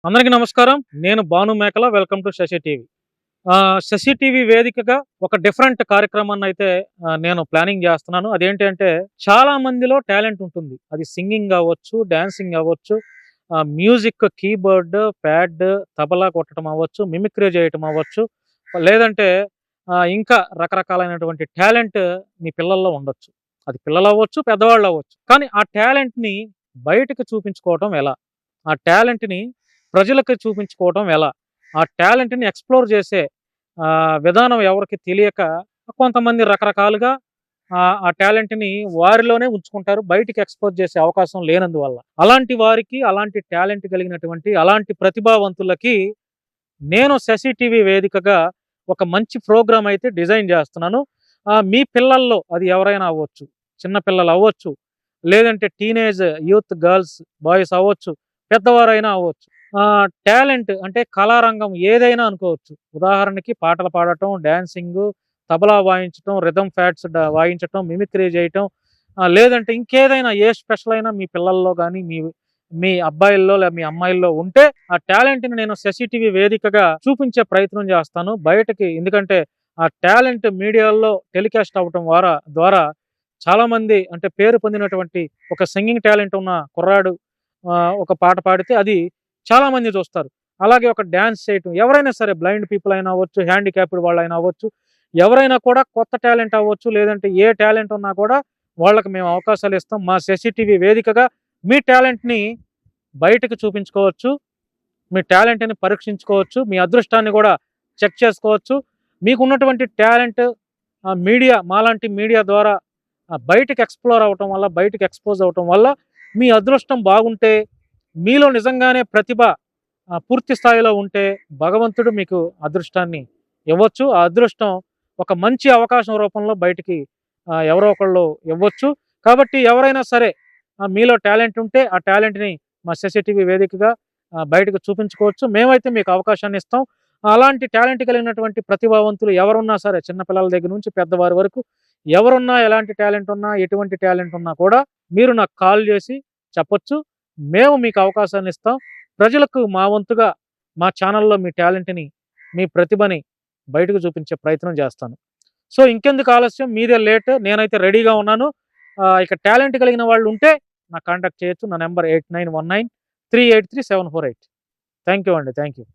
అందరికీ నమస్కారం. నేను Bhanu Mekala. Welcome to Sashi TV. Sashi TV వేదికగా ఒక డిఫరెంట్ కార్యక్రమాన్నయితే నేను ప్లానింగ్ జేస్తున్నాను. అదేంటి అంటే చాలా మందిలో టాలెంట్ ఉంటుంది. అది సింగింగ్ అవ్వచ్చు, డాన్సింగ్ అవ్వచ్చు, మ్యూజిక్ కీబోర్డ్, ప్యాడ్, తబలా కొట్టడం అవ్వచ్చు, మిమిక్రీ జేయటం అవ్వచ్చు, లేదంటే ఇంకా రకరకాలైనటువంటి టాలెంట్ మీ పిల్లల్లో ఉండొచ్చు. అది పిల్లలవ్వచ్చు, పెద్దవాళ్ళవ్వచ్చు. కానీ ఆ టాలెంట్‌ని బయటకి చూపించుకోవటం ఎలా? ఆ టాలెంట్‌ని ప్రజలకు చూపించుకోవటం ఎలా? ఆ టాలెంట్‌ని ఎక్స్‌ప్లోర్ చేసే విధానం ఎవరికీ తెలియక కొంతమంది రకరకాలుగా ఆ టాలెంట్‌ని వారిలోనే ఉంచుకుంటారు. బయటికి ఎక్స్‌పోజ్ చేసే అవకాశం లేనందువల్ల. అలాంటి వారికి, అలాంటి టాలెంట్ కలిగినటువంటి, అలాంటి ప్రతిభావంతులకి నేను శశి టీవీ వేదికగా ఒక మంచి ప్రోగ్రామ్ అయితే డిజైన్ చేస్తున్నాను. మీ పిల్లల్లో అది ఎవరైనా అవ్వచ్చు. చిన్న పిల్లలు అవ్వచ్చు. లేదంటే టీనేజ్ యూత్ గర్ల్స్, బాయ్స్ అవ్వచ్చు. పెద్దవారైనా అవ్వచ్చు. టాలెంట్ అంటే కళారంగం ఏదైనా అనుకోవచ్చు. ఉదాహరణకి పాటలు పాడటం, డాన్సింగు, తబలా వాయించటం, రిథమ్ ప్యాడ్స్ వాయించటం, మిమిక్రీ చేయటం, లేదంటే ఇంకేదైనా ఏ స్పెషల్ అయినా మీ పిల్లల్లో గానీ, మీ మీ అబ్బాయిల్లో మీ అమ్మాయిల్లో ఉంటే ఆ టాలెంట్‌ని నేను శశి టీవీ వేదికగా చూపించే ప్రయత్నం చేస్తాను బయటకి. ఎందుకంటే ఆ టాలెంట్ మీడియాల్లో టెలికాస్ట్ అవ్వటం ద్వారా చాలామంది అంటే పేరు పొందినటువంటి ఒక సింగింగ్ టాలెంట్ ఉన్న కుర్రాడు ఒక పాట పాడితే అది చాలామంది చూస్తారు. అలాగే ఒక డాన్స్ చేయటం ఎవరైనా సరే బ్లైండ్ పీపుల్ అయినా అవ్వచ్చు, హ్యాండిక్యాప్డ్ వాళ్ళైనా అవ్వచ్చు, ఎవరైనా కూడా కొత్త టాలెంట్ అవ్వచ్చు, లేదంటే ఏ టాలెంట్ ఉన్నా కూడా వాళ్ళకి మేము అవకాశాలు ఇస్తాం. మా శశి టీవీ వేదికగా మీ టాలెంట్‌ని బయటకు చూపించుకోవచ్చు. మీ టాలెంట్‌ని పరీక్షించుకోవచ్చు. మీ అదృష్టాన్ని గూడా చెక్ చేసుకోవచ్చు. మీకున్నటువంటి టాలెంట్ మాలాంటి మీడియా ద్వారా బయటకి ఎక్స్‌ప్లోర్ అవ్వటం వల్ల, బయటకి ఎక్స్‌పోజ్ అవ్వటం వల్ల మీ అదృష్టం బాగుంటే, మీలో నిజంగానే ప్రతిభ పూర్తి స్థాయిలో ఉంటే భగవంతుడు మీకు అదృష్టాన్ని ఇవ్వచ్చు. ఆ అదృష్టం ఒక మంచి అవకాశం రూపంలో బయటికి ఎవరో ఒకళ్ళు ఇవ్వచ్చు. కాబట్టి ఎవరైనా సరే మీలో టాలెంట్ ఉంటే ఆ టాలెంట్‌ని మా శశి టీవీ వేదికగా బయటకు చూపించుకోవచ్చు. మేమైతే మీకు అవకాశాన్ని ఇస్తాం. అలాంటి టాలెంట్ కలిగినటువంటి ప్రతిభావంతులు ఎవరున్నా సరే చిన్న పిల్లల దగ్గర నుంచి పెద్దవారి వరకు ఎవరున్నా, ఎలాంటి టాలెంట్ ఉన్నా, ఎటువంటి టాలెంట్ ఉన్నా కూడా మీరు నాకు కాల్ చేసి చెప్పొచ్చు. మేము మీకు అవకాశాన్ని ఇస్తాం. ప్రజలకు మా వంతుగా మా ఛానల్‌లో మీ టాలెంట్‌ని, మీ ప్రతిభని బయటకు చూపించే ప్రయత్నం చేస్తాను. సో, ఇంకెందుకు ఆలస్యం మీదే లేట్. నేనైతే రెడీగా ఉన్నాను. ఇక టాలెంట్ కలిగిన వాళ్ళు ఉంటే నాకు కాంటాక్ట్ చేయొచ్చు. నా నంబర్ 8919 383 748. థాంక్ యూ అండి. Thank you.